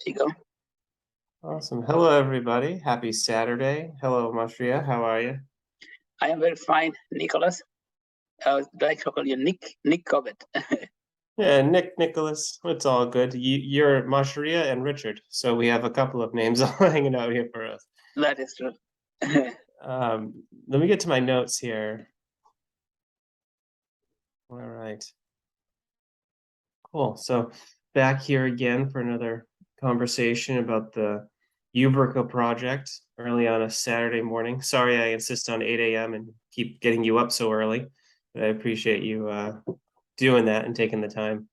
you go. Awesome. Hello, everybody. Happy Saturday. Hello, Mashria. How are you? I am very fine, Nicholas. Do I call you Nick? Nick Cobbett. Yeah, Nicholas. It's all good. You're Mashria and Richard. So we have a couple of names all hanging out here for us. That is true. Let me get to my notes here. All right. Cool. So back here again for another conversation about the Ubrica project early on a Saturday morning. Sorry, I insist on 8 a.m. and keep getting you up so early, but I appreciate you doing that and taking the time.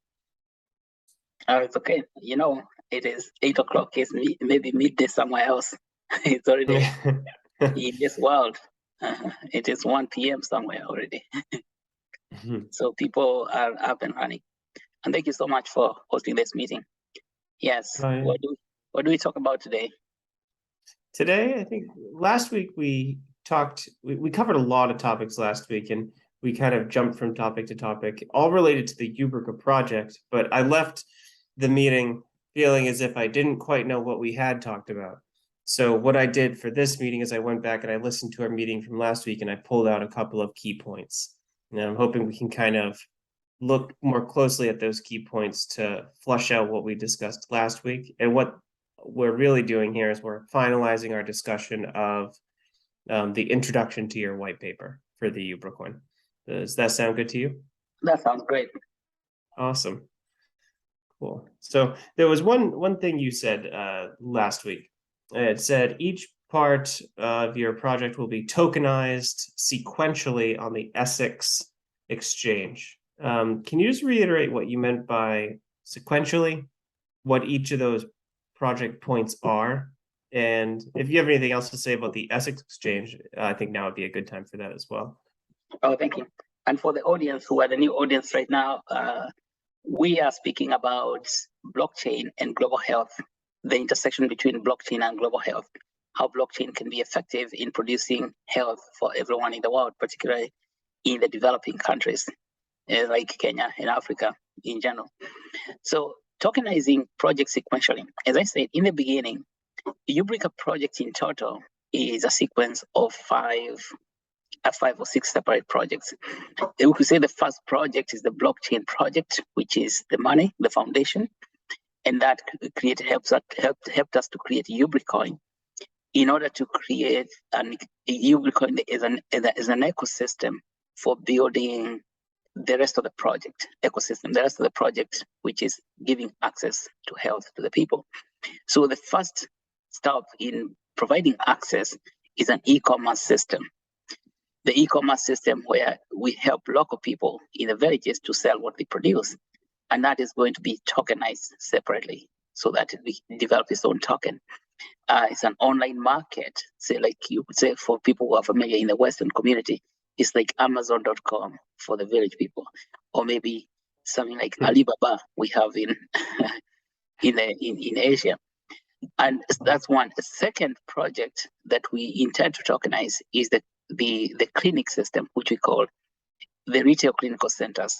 It's okay. It is 8 o'clock. It's maybe midday somewhere else. It's already in this world. It is 1 p.m. somewhere already. So people are up and running. And thank you so much for hosting this meeting. Yes. Right. What do we talk about today? Today, I think last week we covered a lot of topics last week, and we kind of jumped from topic to topic, all related to the Ubrica project, but I left the meeting feeling as if I didn't quite know what we had talked about. So what I did for this meeting is I went back and I listened to our meeting from last week and I pulled out a couple of key points. And I'm hoping we can kind of look more closely at those key points to flush out what we discussed last week. And what we're really doing here is we're finalizing our discussion of the introduction to your white paper for the Ubrica. Does that sound good to you? That sounds great. Awesome. Cool. So there was one thing you said last week. It said each part of your project will be tokenized sequentially on the Essex exchange. Can you just reiterate what you meant by sequentially, what each of those project points are? And if you have anything else to say about the Essex exchange, I think now would be a good time for that as well. Oh, thank you. And for the audience who are the new audience right now, we are speaking about blockchain and global health, the intersection between blockchain and global health, how blockchain can be effective in producing health for everyone in the world, particularly in the developing countries like Kenya and Africa in general. So tokenizing projects sequentially, as I said in the beginning, Ubrica project in total is a sequence of five or six separate projects. We could say the first project is the blockchain project, which is the money, the foundation, and that helped us to create Ubricoin in order to create Ubricoin as an ecosystem for building the rest of the project ecosystem, the rest of the project, which is giving access to health to the people. So the first step in providing access is an e-commerce system. The e-commerce system where we help local people in the villages to sell what they produce. And that is going to be tokenized separately so that we develop its own token. It's an online market. Say, like you would say, for people who are familiar in the Western community, it's like Amazon.com for the village people, or maybe something like Alibaba we have in Asia. And that's one. The second project that we intend to tokenize is the clinic system, which we call the retail clinical centers.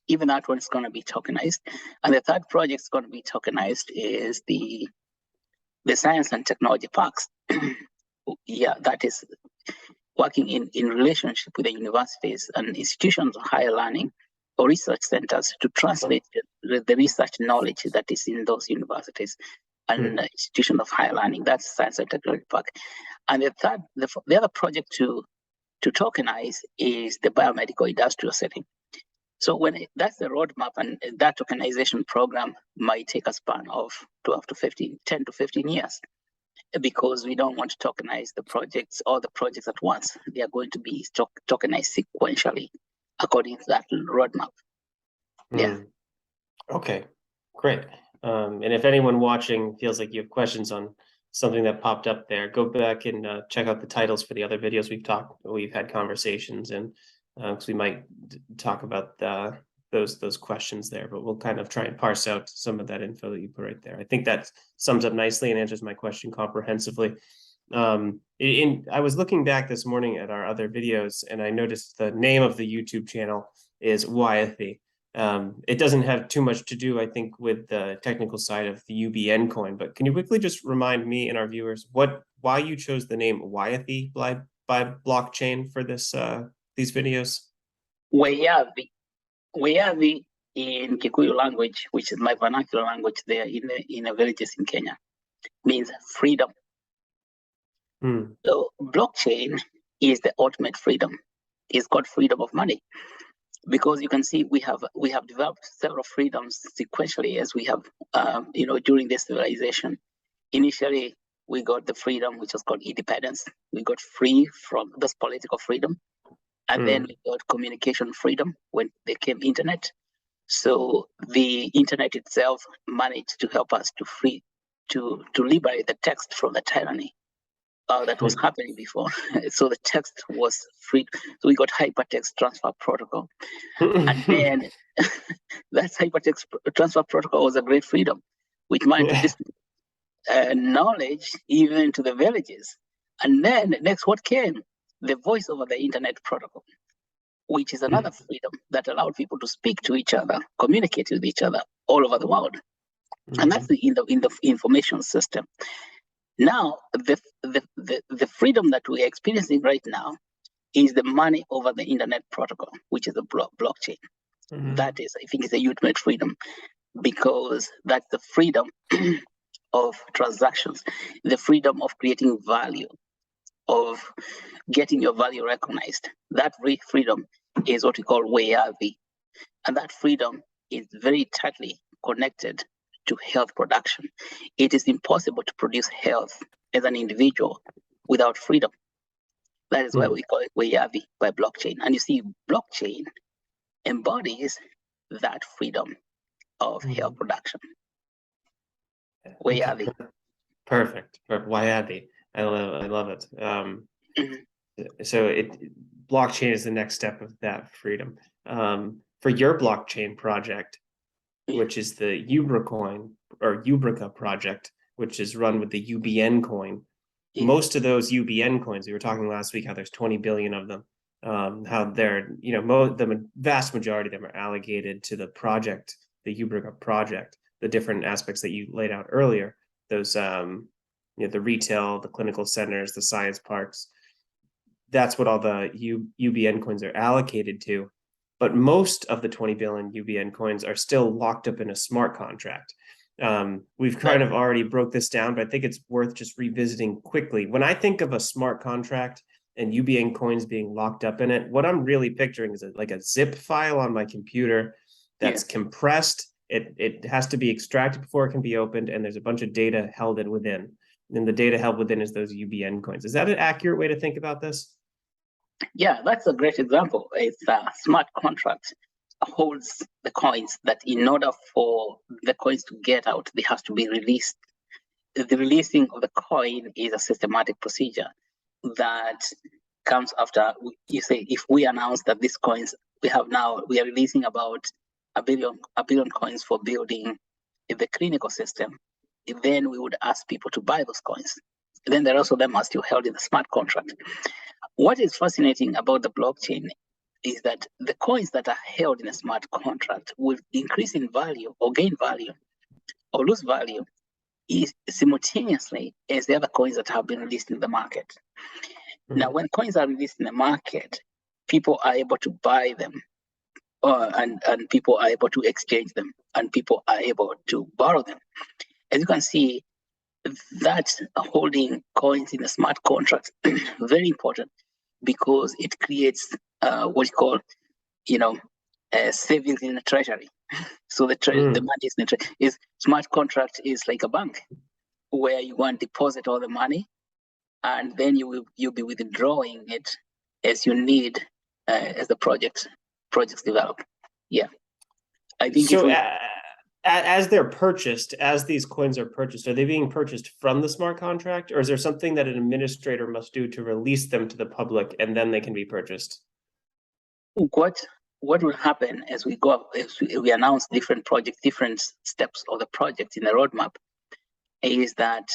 Even that one is going to be tokenized. And the third project is going to be tokenized is the science and technology parks. Yeah, that is working in relationship with the universities and institutions of higher learning or research centers to translate the research knowledge that is in those universities and institution of higher learning. That's science and technology park. And the other project to tokenize is the biomedical industrial setting. So that's the roadmap, and that tokenization program might take a span of 10 to 15 years, because we don't want to tokenize all the projects at once. They are going to be tokenized sequentially according to that roadmap. Yeah. Okay, great. And if anyone watching feels like you have questions on something that popped up there, go back and check out the titles for the other videos we've had conversations, and because we might talk about those questions there, but we'll kind of try and parse out some of that info that you put right there. I think that sums up nicely and answers my question comprehensively. I was looking back this morning at our other videos, and I noticed the name of the YouTube channel is Wyathy. It doesn't have too much to do, I think, with the technical side of the UBN coin, but can you quickly just remind me and our viewers why you chose the name Wyathi by blockchain for this these videos? Weyavi. Weyavi in Kikuyu language, which is my vernacular language there in the villages in Kenya, means freedom. So blockchain is the ultimate freedom. It's got freedom of money, because you can see we have developed several freedoms sequentially as we have during this civilization. Initially, we got the freedom which was called independence. We got free from this political freedom, and then we got communication freedom when there came internet. So the internet itself managed to help us to liberate the text from the tyranny that was happening before. So the text was free. So we got hypertext transfer protocol. And then that hypertext transfer protocol was a great freedom, which managed to distribute knowledge even to the villages. And then next, what came? The voice over the internet protocol, which is another freedom that allowed people to speak to each other, communicate with each other all over the world. And that's in the information system. Now, the freedom that we're experiencing right now is the money over the internet protocol, which is a blockchain. That is, I think, is a ultimate freedom, because that's the freedom of transactions, the freedom of creating value, of getting your value recognized. That freedom is what we call Weyavi. And that freedom is very tightly connected to health production. It is impossible to produce health as an individual without freedom. That is why we call it Weyavi by blockchain. And you see, blockchain embodies that freedom of health production. Weyavi. Perfect. Weyavi. I love it. So blockchain is the next step of that freedom. For your blockchain project, which is the Ubrica project, which is run with the UBN coin. Most of those UBN coins, we were talking last week how there's 20 billion of them, how they're, the vast majority of them are allocated to the project, the Ubrica project, the different aspects that you laid out earlier, those, the retail, the clinical centers, the science parks. That's what all the UBN coins are allocated to. But most of the 20 billion UBN coins are still locked up in a smart contract. We've kind of already broke this down, but I think it's worth just revisiting quickly. When I think of a smart contract and UBN coins being locked up in it, what I'm really picturing is like a zip file on my computer that's compressed. It has to be extracted before it can be opened, and there's a bunch of data held in within. And the data held within is those UBN coins. Is that an accurate way to think about this? Yeah, that's a great example. It's a smart contract holds the coins that in order for the coins to get out, they have to be released. The releasing of the coin is a systematic procedure that comes after, you say, if we announce that these coins we are releasing about a billion coins for building the clinical system, then we would ask people to buy those coins. Then the rest of them are still held in the smart contract. What is fascinating about the blockchain is that the coins that are held in a smart contract will increase in value or gain value or lose value is simultaneously as the other coins that have been released in the market. Now, when coins are released in the market, people are able to buy them, and people are able to exchange them, and people are able to borrow them. As you can see, that holding coins in a smart contract very important, because it creates what you call, savings in the treasury. So the money is smart contract is like a bank where you want to deposit all the money, and then you'll be withdrawing it as you need as the projects develop. Yeah, I think so. As they're purchased, as these coins are purchased, are they being purchased from the smart contract, or is there something that an administrator must do to release them to the public and then they can be purchased? What will happen as we we announce different projects, different steps of the project in the roadmap, is that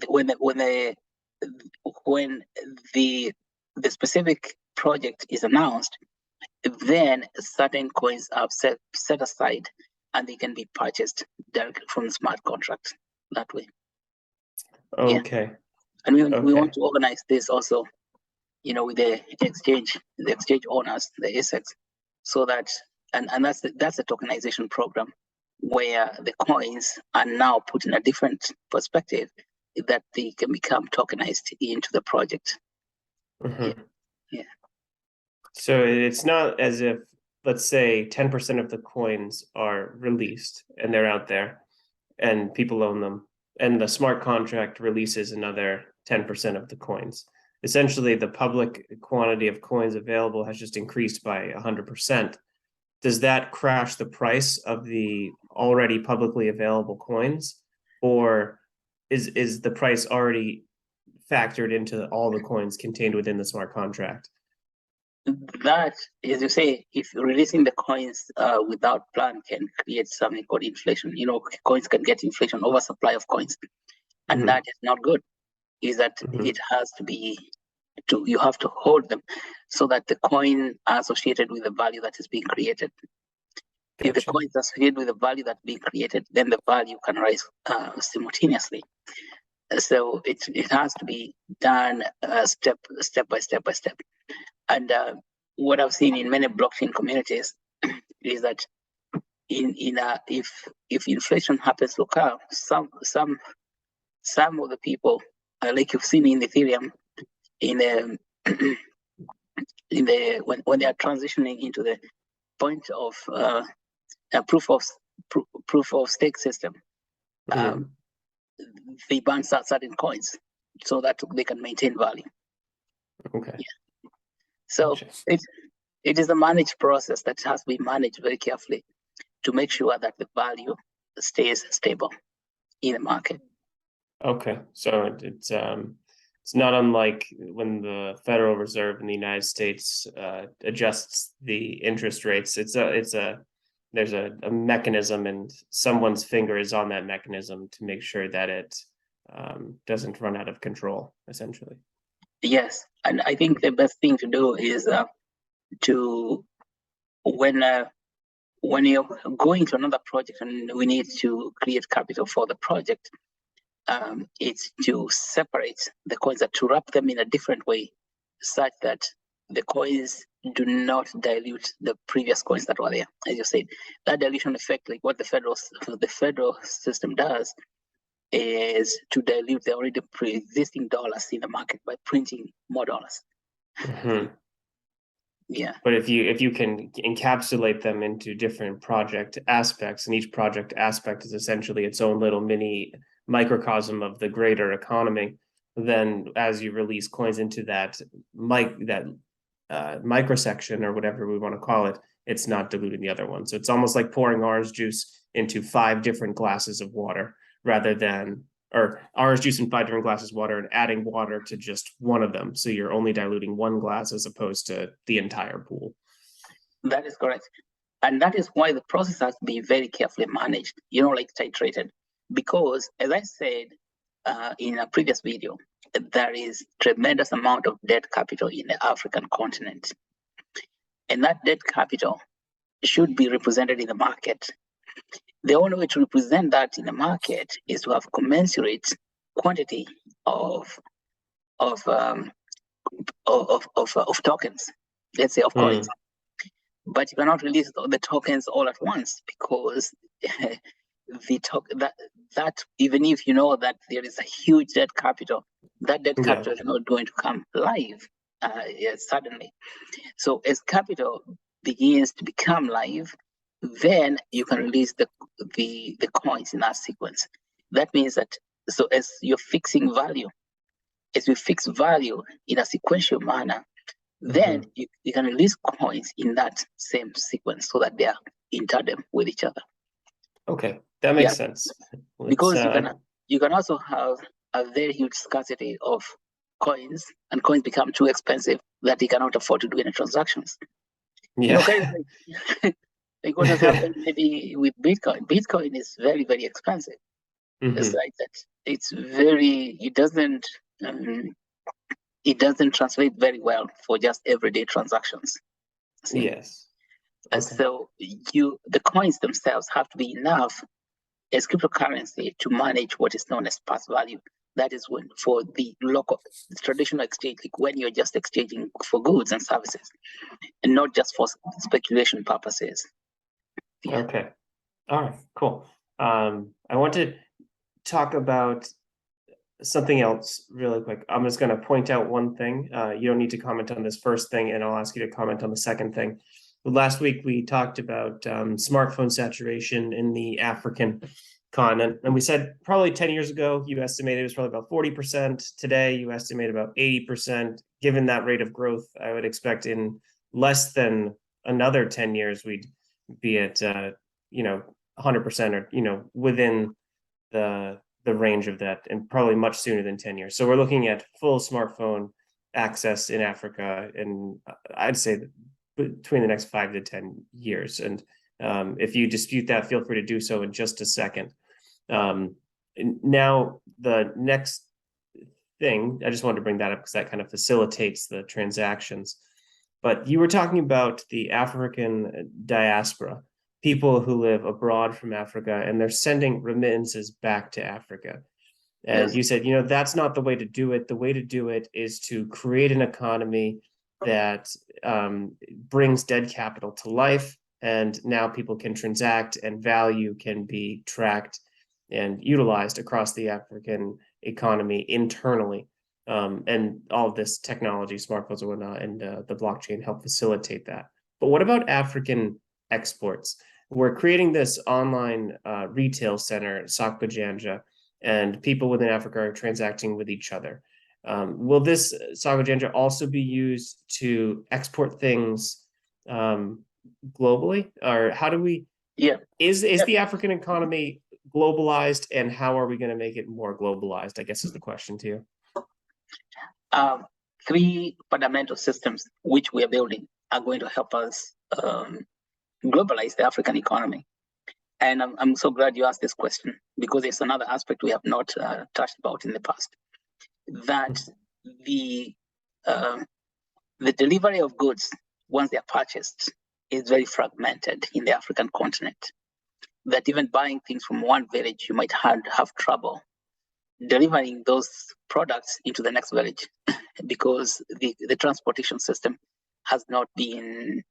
when the specific project is announced, then certain coins are set aside and they can be purchased directly from the smart contract that way. Okay. Yeah. And we want to organize this also, with the exchange owners, the ASICs, so that and that's the tokenization program, where the coins are now put in a different perspective, that they can become tokenized into the project. Yeah. So it's not as if, let's say, 10% of the coins are released and they're out there and people own them, and the smart contract releases another 10% of the coins. Essentially, the public quantity of coins available has just increased by 100%. Does that crash the price of the already publicly available coins, or is the price already factored into all the coins contained within the smart contract? That, as you say, if releasing the coins without plan can create something called inflation. Coins can get inflation, oversupply of coins, and that is not good. Is that it has to be, you have to hold them so that the coin are associated with the value that is being created. Gotcha. If the coins are associated with the value that's being created, then the value can rise simultaneously. So it has to be done step by step. And what I've seen in many blockchain communities is that if inflation happens to occur, some of the people, like you've seen in Ethereum, when they are transitioning into the point of a proof of stake system, they ban certain coins so that they can maintain value. Okay. Yeah. So it is a managed process that has to be managed very carefully to make sure that the value stays stable in the market. Okay, so it's not unlike when the Federal Reserve in the United States adjusts the interest rates. There's a mechanism, and someone's finger is on that mechanism to make sure that it doesn't run out of control, essentially. Yes, and I think the best thing to do is to when you're going to another project and we need to create capital for the project, it's to separate the coins, to wrap them in a different way, such that the coins do not dilute the previous coins that were there. As you said, that dilution effect, like what the federal system does, is to dilute the already pre-existing dollars in the market by printing more dollars. Yeah. But if you can encapsulate them into different project aspects, and each project aspect is essentially its own little mini microcosm of the greater economy, then as you release coins into that microsection, or whatever we want to call it, it's not diluting the other one. So it's almost like pouring orange juice into 5 different glasses of water, or orange juice in 5 different glasses of water and adding water to just one of them. So you're only diluting one glass as opposed to the entire pool. That is correct. And that is why the process has to be very carefully managed, like titrated. Because, as I said in a previous video, there is tremendous amount of debt capital in the African continent. And that debt capital should be represented in the market. The only way to represent that in the market is to have commensurate quantity of tokens, let's say, of coins. But you cannot release the tokens all at once, because that even if you know that there is a huge debt capital, that debt capital is not going to come live suddenly. So as capital begins to become live, then you can release the coins in that sequence. That means that, so as you're fixing value, as we fix value in a sequential manner, then you can release coins in that same sequence so that they are in tandem with each other. Okay, that makes sense. Because you can also have a very huge scarcity of coins, and coins become too expensive that you cannot afford to do any transactions. Yeah. Like what has happened maybe with Bitcoin. Bitcoin is very, very expensive. It's like that. It doesn't it doesn't translate very well for just everyday transactions. See? Yes. Okay. So the coins themselves have to be enough as cryptocurrency to manage what is known as pass value. That is when for the traditional exchange, like when you're just exchanging for goods and services, and not just for speculation purposes. Yeah. Okay. All right. Cool. I want to talk about something else really quick. I'm just going to point out one thing. You don't need to comment on this first thing, and I'll ask you to comment on the second thing. Last week, we talked about smartphone saturation in the African continent. And we said probably 10 years ago, you estimated it was probably about 40%. Today, you estimate about 80%. Given that rate of growth, I would expect in less than another 10 years, we'd be at, 100% or, within the range of that, and probably much sooner than 10 years. So we're looking at full smartphone access in Africa, and I'd say that between the next 5 to 10 years. And if you dispute that, feel free to do so in just a second. Now, the next thing, I just wanted to bring that up because that kind of facilitates the transactions. But you were talking about the African diaspora, people who live abroad from Africa, and they're sending remittances back to Africa. And yes, you said, that's not the way to do it. The way to do it is to create an economy that brings dead capital to life. And now people can transact and value can be tracked and utilized across the African economy internally. And all of this technology, smartphones and whatnot, and the blockchain help facilitate that. But what about African exports? We're creating this online retail center, Sakbajanja, and people within Africa are transacting with each other. Will this Sakbajanja also be used to export things globally? Or how do we... Yeah. Is the African economy globalized, and how are we going to make it more globalized, I guess is the question to you. 3 fundamental systems which we are building are going to help us globalize the African economy. And I'm so glad you asked this question, because it's another aspect we have not touched about in the past. That the delivery of goods, once they are purchased, is very fragmented in the African continent. That even buying things from one village, you might have trouble delivering those products into the next village because the transportation system has not been,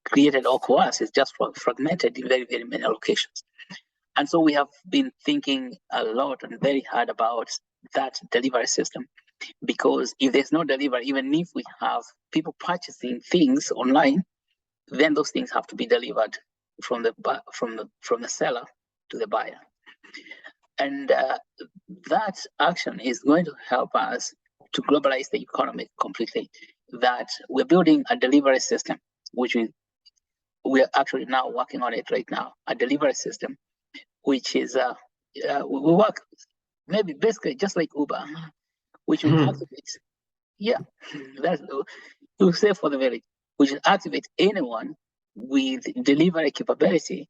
created or coerced. It's just fragmented in very, very many locations. And so we have been thinking a lot and very hard about that delivery system, because if there's no delivery, even if we have people purchasing things online, then those things have to be delivered from the seller to the buyer. And that action is going to help us to globalize the economy completely. That we're building a delivery system, which we're actually now working on it right now, a delivery system, which is, we work maybe basically just like Uber, which will activate, we'll say for the village, which will activate anyone with delivery capability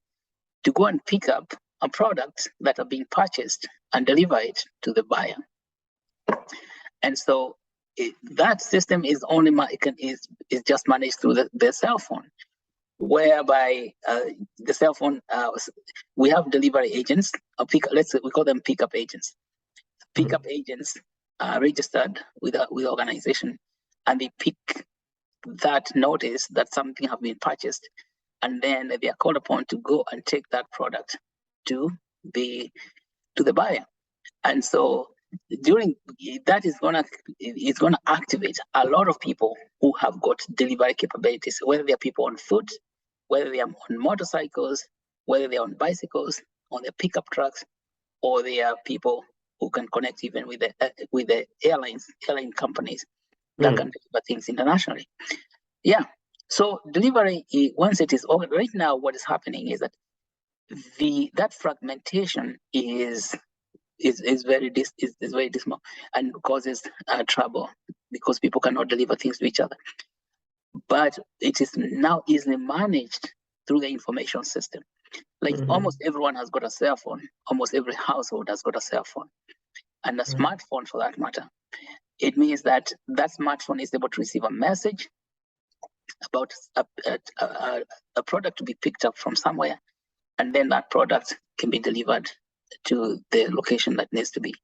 to go and pick up a product that are being purchased and deliver it to the buyer. And so that system is only is just managed through the cell phone, whereby the cell phone, we have delivery agents. We call them pickup agents. Pickup agents are registered with the organization, and they pick that notice that something have been purchased, and then they are called upon to go and take that product to the buyer. And so during that is gonna activate a lot of people who have got delivery capabilities, whether they are people on foot, whether they are on motorcycles, whether they are on bicycles, on their pickup trucks, or they are people who can connect even with the airline companies that can deliver things internationally. Yeah. So delivery, once it is over, right now, what is happening is that that fragmentation is very dismal and causes trouble because people cannot deliver things to each other. But it is now easily managed through the information system. Like almost everyone has got a cell phone. Almost every household has got a cell phone and a smartphone for that matter. It means that that smartphone is able to receive a message about a product to be picked up from somewhere, and then that product can be delivered to the location that needs to be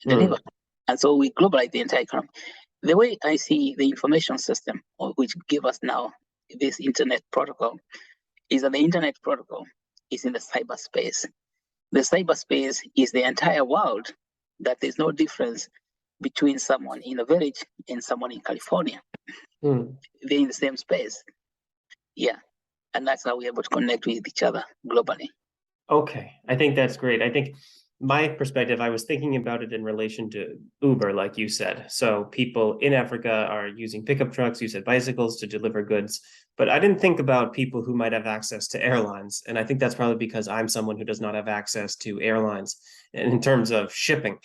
delivered. And so we globalize the entire economy. The way I see the information system, which give us now this internet protocol, is that the internet protocol is in the cyberspace. The cyberspace is the entire world, that there's no difference between someone in a village and someone in California. They're in the same space. Yeah. And that's how we're able to connect with each other globally. Okay. I think that's great. I think my perspective, I was thinking about it in relation to Uber, like you said. So people in Africa are using pickup trucks, you said bicycles to deliver goods, but I didn't think about people who might have access to airlines. And I think that's probably because I'm someone who does not have access to airlines in terms of shipping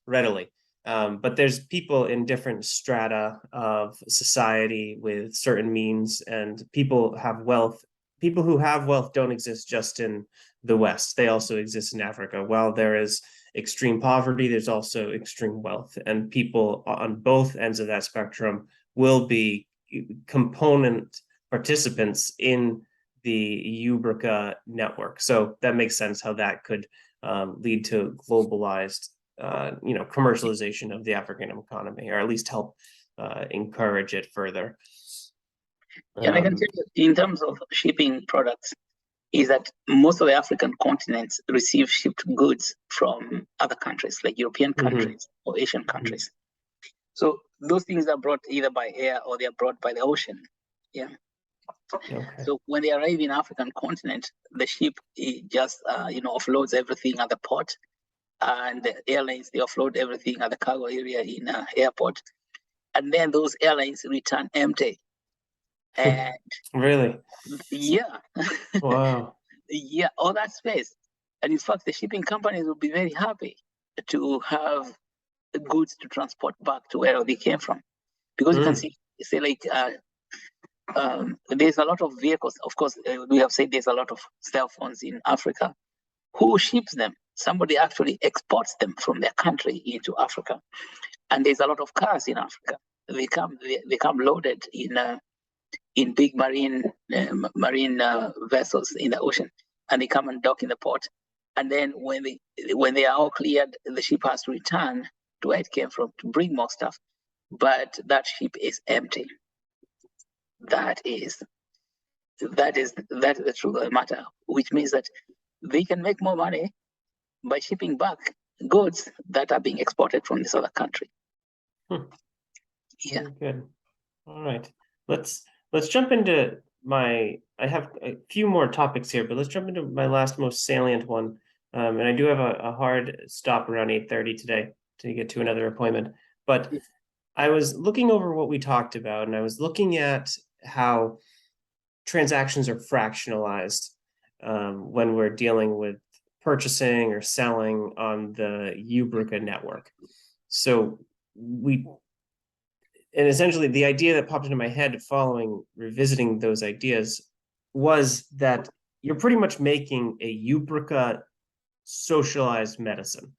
readily. But there's people in different strata of society with certain means, and people have wealth. People who have wealth don't exist just in the West. They also exist in Africa. While there is extreme poverty, there's also extreme wealth. And people on both ends of that spectrum will be component participants in the Ubrica network. So that makes sense how that could lead to globalized commercialization of the African economy, or at least help encourage it further. And I can tell you, in terms of shipping products, is that most of the African continents receive shipped goods from other countries, like European countries or Asian countries. So those things are brought either by air or they are brought by the ocean. Yeah. Okay. So when they arrive in African continent, the ship just offloads everything at the port, and the airlines, they offload everything at the cargo area in airport, and then those airlines return empty. And really? Yeah. Wow. Yeah, all that space. And in fact, the shipping companies will be very happy to have goods to transport back to where they came from. Because you can see like there's a lot of vehicles. Of course, we have said there's a lot of cell phones in Africa. Who ships them? Somebody actually exports them from their country into Africa. And there's a lot of cars in Africa. They come loaded in big marine vessels in the ocean, and they come and dock in the port. And then when they are all cleared, the ship has to return to where it came from to bring more stuff. But that ship is empty. That is the truth of the matter, which means that they can make more money by shipping back goods that are being exported from this other country. Yeah. Good. All right. Let's jump into I have a few more topics here, but let's jump into my last most salient one. And I do have a hard stop around 8:30 today to get to another appointment. But I was looking over what we talked about, and I was looking at how transactions are fractionalized when we're dealing with purchasing or selling on the Ubrica network. So and essentially the idea that popped into my head following revisiting those ideas was that you're pretty much making a Ubrica socialized medicine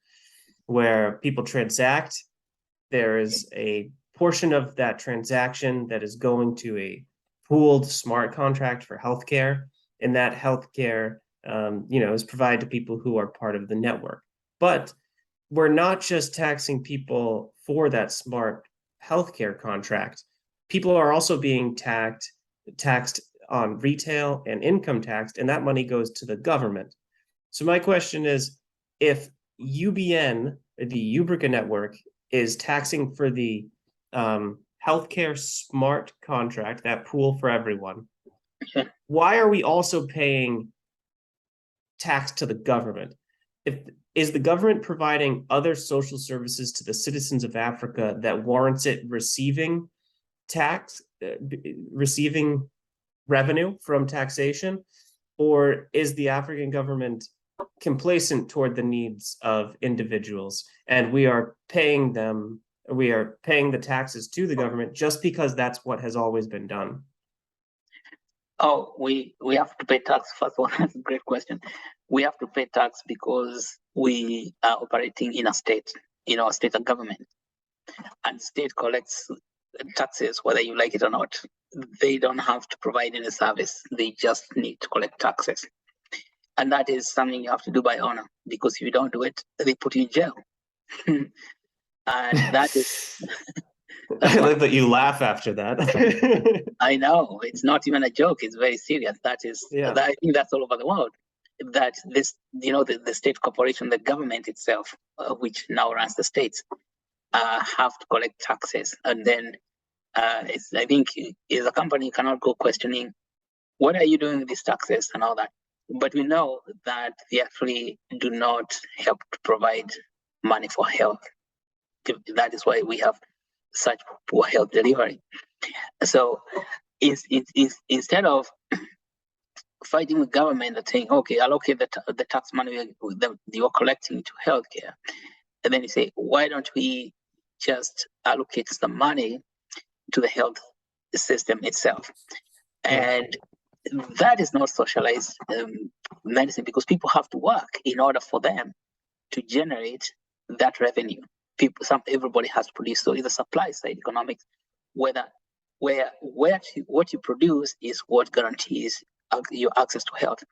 where people transact. There is a portion of that transaction that is going to a pooled smart contract for healthcare, and that healthcare is provided to people who are part of the network. But we're not just taxing people for that smart healthcare contract. People are also being taxed on retail and income taxed, and that money goes to the government. So my question is, if UBN, the Ubrica network, is taxing for the healthcare smart contract, that pool for everyone, why are we also paying tax to the government? Is the government providing other social services to the citizens of Africa that warrants it receiving revenue from taxation? Or is the African government complacent toward the needs of individuals, and we are paying the taxes to the government just because that's what has always been done? Oh, we have to pay tax. First of all, that's a great question. We have to pay tax because we are operating in a state of government. and state collects taxes whether you like it or not. They don't have to provide any service. They just need to collect taxes. And that is something you have to do by honor, because if you don't do it, they put you in jail. And that is... I like that you laugh after that. I know, it's not even a joke. It's very serious. That is, Yeah. I think that's all over the world. That this, the state corporation, the government itself, which now runs the states, have to collect taxes. And then I think as a company, you cannot go questioning, what are you doing with these taxes and all that? But we know that they actually do not help to provide money for health. That is why we have such poor health delivery. So instead of fighting with government and saying, okay, allocate the tax money you're collecting to healthcare, and then you say, why don't we just allocate some money to the health system itself? And that is not socialized medicine, because people have to work in order for them to generate that revenue. Everybody has to produce. So it's a supply side economics, where what you produce is what guarantees your access to health,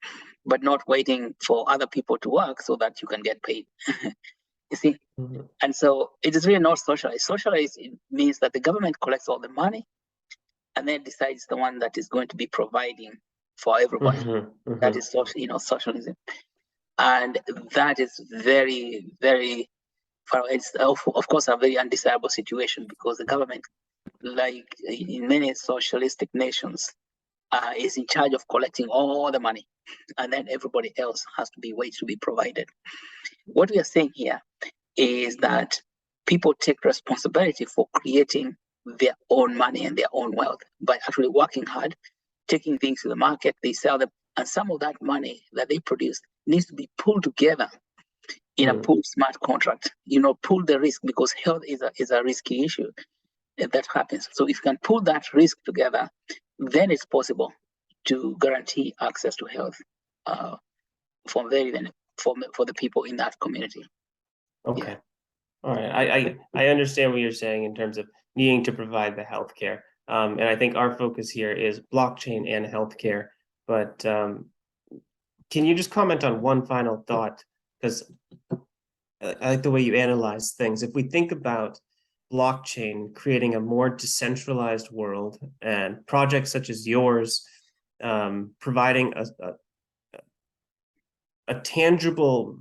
but not waiting for other people to work so that you can get paid. You see? Mm-hmm. And so it is really not socialized. Socialized means that the government collects all the money and then decides the one that is going to be providing for everybody. Mm-hmm. That is socialism. And that is very, very far. It's of course a very undesirable situation, because the government, like in many socialistic nations, is in charge of collecting all the money, and then everybody else has to be waiting to be provided. What we are saying here is that people take responsibility for creating their own money and their own wealth by actually working hard, taking things to the market, they sell them, and some of that money that they produce needs to be pulled together in a pooled smart contract. Pool the risk, because health is a risky issue that happens. So if you can pull that risk together, then it's possible to guarantee access to health for the people in that community. Okay. Yeah. All right. I understand what you're saying in terms of needing to provide the healthcare. And I think our focus here is blockchain and healthcare. But can you just comment on one final thought? Because I like the way you analyze things. If we think about blockchain creating a more decentralized world, and projects such as yours providing a tangible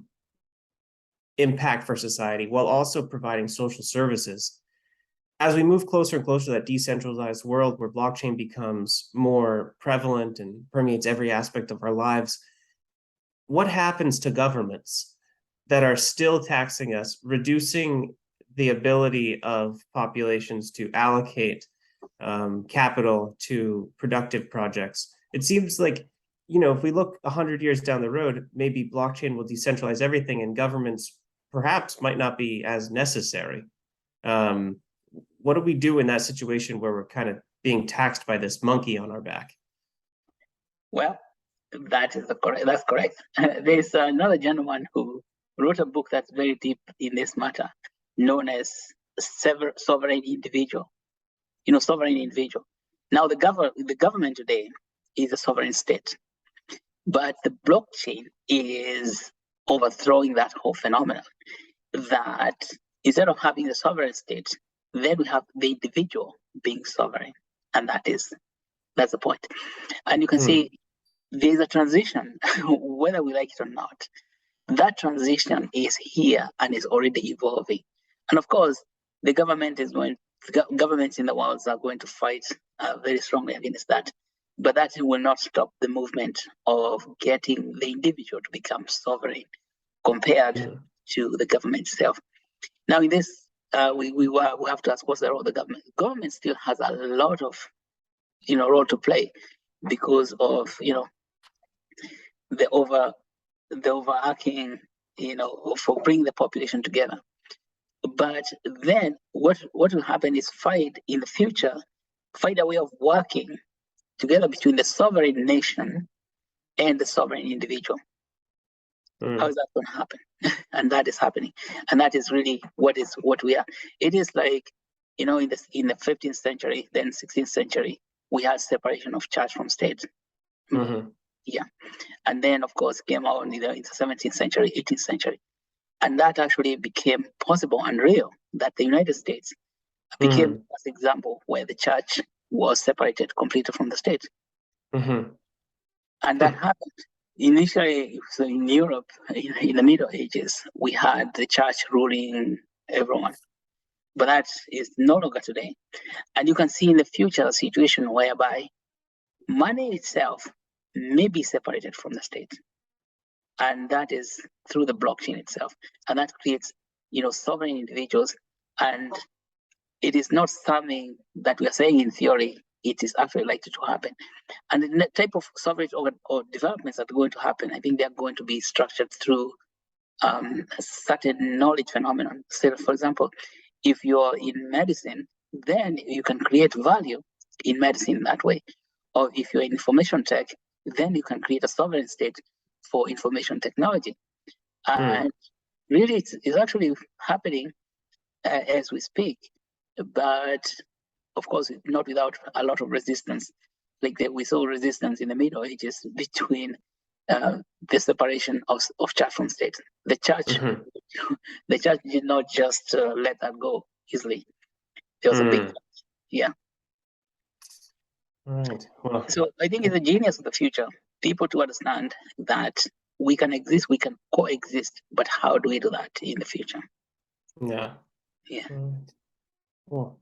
impact for society while also providing social services, as we move closer and closer to that decentralized world where blockchain becomes more prevalent and permeates every aspect of our lives, what happens to governments that are still taxing us, reducing the ability of populations to allocate capital to productive projects? It seems like, if we look 100 years down the road, maybe blockchain will decentralize everything and governments perhaps might not be as necessary. What do we do in that situation where we're kind of being taxed by this monkey on our back? Well, that's correct. There's another gentleman who wrote a book that's very deep in this matter, known as Sovereign Individual. Sovereign individual. Now, the government today is a sovereign state, but the blockchain is overthrowing that whole phenomenon. That instead of having the sovereign state, then we have the individual being sovereign, and that's the point. And you can see there's a transition, whether we like it or not. That transition is here and is already evolving. And of course, governments in the world are going to fight very strongly against that. But that will not stop the movement of getting the individual to become sovereign compared to the government itself. Now, in this, we have to ask, what's the role of the government? The government still has a lot of, role to play, because of, the overarching, for bringing the population together. But then what will happen is find a way of working together between the sovereign nation and the sovereign individual. How is that going to happen? And that is happening. And that is really what we are. It is like, in the 15th century, then 16th century, we had separation of church from state. Mm-hmm. Yeah. And then, of course, came out in the 17th century, 18th century. And that actually became possible and real, that the United States became an example where the church was separated completely from the state. Mm-hmm. And that happened initially. So in Europe, in the Middle Ages, we had the church ruling everyone. But that is no longer today. And you can see in the future a situation whereby money itself may be separated from the state. And that is through the blockchain itself. And that creates, sovereign individuals. And it is not something that we are saying in theory, it is actually likely to happen. And the type of sovereign or developments that are going to happen, I think they are going to be structured through a certain knowledge phenomenon. So, for example, if you're in medicine, then you can create value in medicine that way. Or if you're in information tech, then you can create a sovereign state for information technology. And really, it's actually happening as we speak. But of course, not without a lot of resistance. Like we saw resistance in the Middle Ages between the separation of church from state. The church, the church did not just let that go easily. There was a big, yeah. Right. Well, So I think it's a genius of the future. People to understand that we can exist, we can coexist, but how do we do that in the future? yeah. Yeah. Right. Well,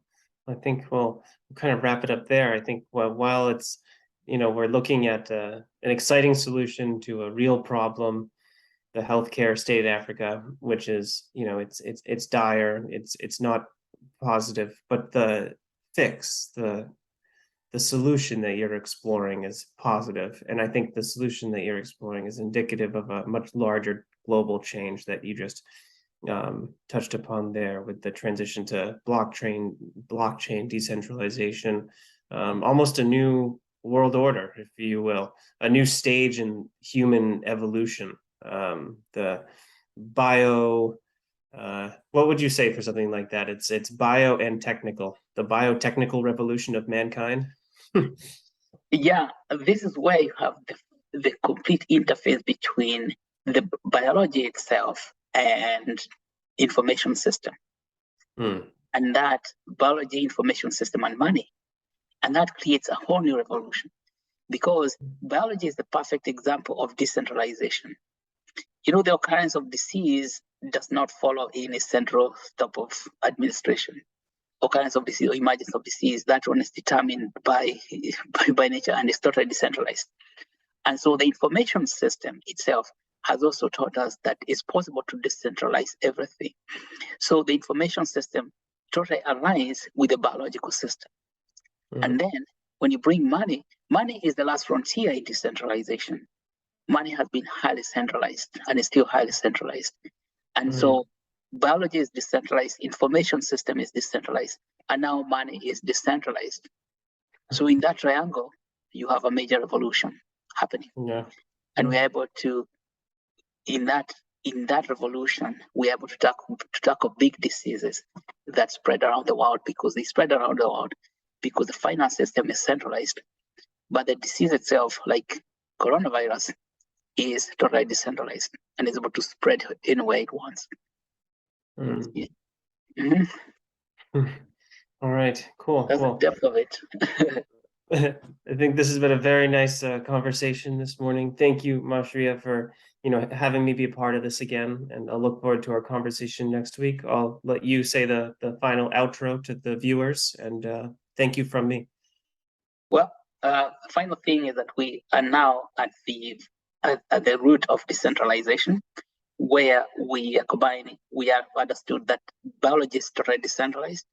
I think we'll kind of wrap it up there. I think while it's, we're looking at an exciting solution to a real problem, the healthcare state of Africa, which is, it's dire, it's not positive, but the fix, the solution that you're exploring is positive. And I think the solution that you're exploring is indicative of a much larger global change that you just touched upon there with the transition to blockchain decentralization, almost a new world order, if you will, a new stage in human evolution. The bio, what would you say for something like that? It's bio and technical, the biotechnical revolution of mankind. Yeah, this is where you have the complete interface between the biology itself and information system. And that biology, information system, and money. And that creates a whole new revolution, because biology is the perfect example of decentralization. The occurrence of disease does not follow any central stop of administration. Occurrence of disease or emergence of disease, that one is determined by nature and is totally decentralized. And so the information system itself has also taught us that it's possible to decentralize everything. So the information system totally aligns with the biological system. And then when you bring money is the last frontier in decentralization. Money has been highly centralized and is still highly centralized. And so biology is decentralized, information system is decentralized, and now money is decentralized. So in that triangle, you have a major revolution happening. Yeah. And we're able to, in that revolution, we're able to tackle big diseases that spread around the world, because they spread around the world because the finance system is centralized. But the disease itself, like coronavirus, is totally decentralized and is able to spread anywhere it wants. Yeah. All right, cool. That's the depth of it. I think this has been a very nice conversation this morning. Thank you, Mashria, for having me be a part of this again, and I'll look forward to our conversation next week. I'll let you say the final outro to the viewers, and thank you from me. Well, the final thing is that we are now at the root of decentralization, where we are combining. We have understood that biology is totally decentralized,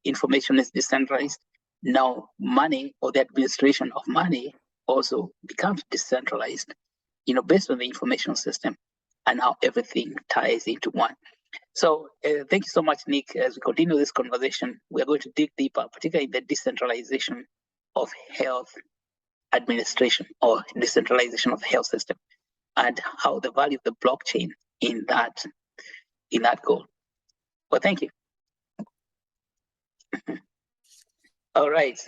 information is decentralized. Now money, or the administration of money, also becomes decentralized, based on the information system, and how everything ties into one. So thank you so much, Nick. As we continue this conversation, we are going to dig deeper, particularly in the decentralization of health administration, or decentralization of the health system, and how the value of the blockchain in that goal. Well, thank you. All right.